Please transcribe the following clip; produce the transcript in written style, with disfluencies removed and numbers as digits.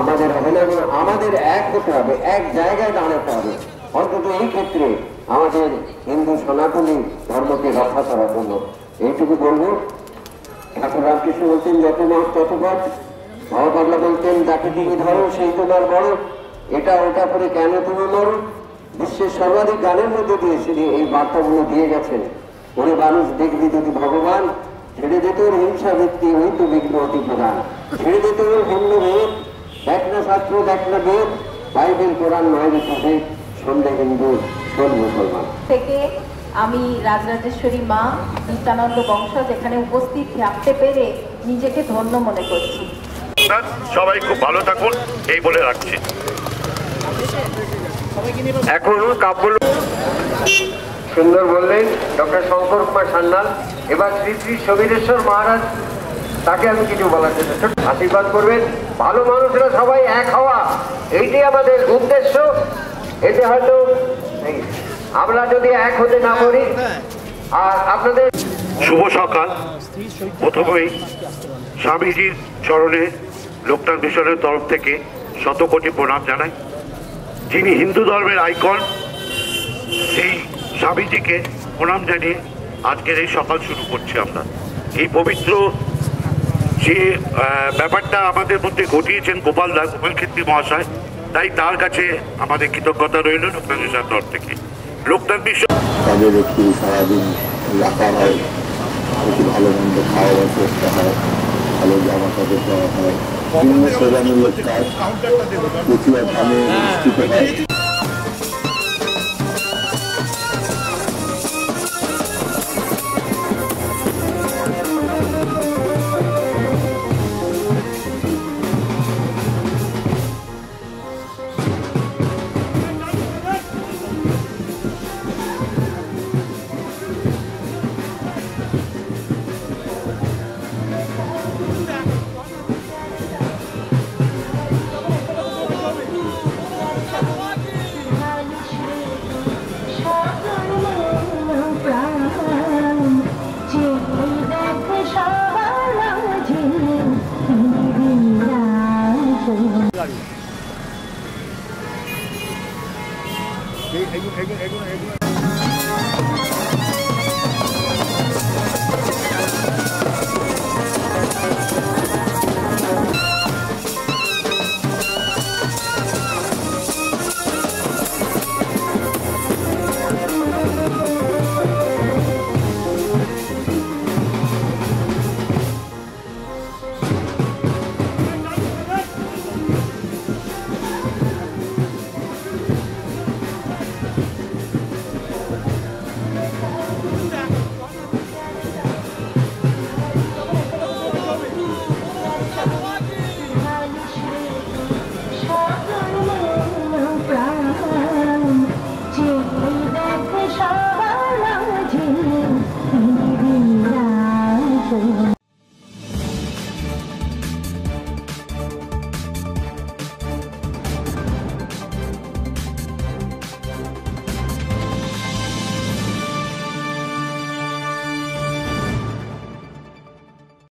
আমাদের হবে না, এবং আমাদের এক হতে হবে, এক জায়গায় দাঁড়াতে হবে। অন্তত এই ক্ষেত্রে আমাদের হিন্দু সনাতনী ধর্মকে রক্ষা করার জন্য এইটুকু বলবো। ঠাকুর রামকৃষ্ণ বলতেন যত মাস তত পথ, বাবা পাগলা বলতেন যাকে তুমি ধরো সেই তোমার বড়, এটা ওটা করে কেন তুমি মরো। বিশ্বের সর্বাধিক গানের মধ্যে দিয়ে তিনি এই বার্তাগুলো দিয়ে গেছেন। ওরে মানুষ দেখবি যদি ভগবান, ছেড়ে দিত ওর হিংসা ভিত্তি, ওই তো বিঘ্ন অতি প্রধান। ছেড়ে দিত ওর ভিন্ন ভেদ, দেখ না শাস্ত্র দেখ না বেদ, বাইবেল কোরআন নয় বিশেষে, সন্ধ্যে হিন্দু শোন মুসলমান। থেকে আমি রাজরাজেশ্বরী মা নিত্যানন্দ বংশজ এখানে উপস্থিত থাকতে পেরে নিজেকে ধন্য মনে করছি। সবাই খুব ভালো থাকুন এই বলে রাখছি। এখন কাব্য সুন্দর বললেন ডক্টর শঙ্কর কুমার সান্যাল। এবার শ্রী শ্রী সবিরেশ্বর মহারাজ, তাকে আমি কিছু বলার জন্য আশীর্বাদ করবেন। ভালো মানুষরা সবাই এক হওয়া, এইটাই আমাদের উদ্দেশ্য। এতে হয়তো আমরা যদি এক হতে না পারি, আর আপনাদের শুভ সকাল। প্রথমেই স্বামীজির চরণে লোকনাথ মিশনের তরফ থেকে শতকোটি প্রণাম জানাই। যিনি হিন্দু ধর্মের আইকন, সেই স্বামীজিকে প্রণাম জানিয়ে আজকের এই সকাল শুরু করছি আমরা। এই পবিত্র যে ব্যাপারটা আমাদের মধ্যে ঘটিয়েছেন গোপাল ক্ষেত্রী মহাশয়, তাই তার কাছে আমাদের কৃতজ্ঞতা রইল লোকনাথ মিশনের তরফ থেকে। লোকনাথ মিশন তাদের একটু সারাদিন রাখা হয়, একটু ভালো মন্দ খাওয়ার চেষ্টা হয়, ভালো জামা কাপড় দেওয়া হয়, বিভিন্ন সেবামূলক কাজ প্রচুর ধামে অনুষ্ঠিত হয়। এগুলো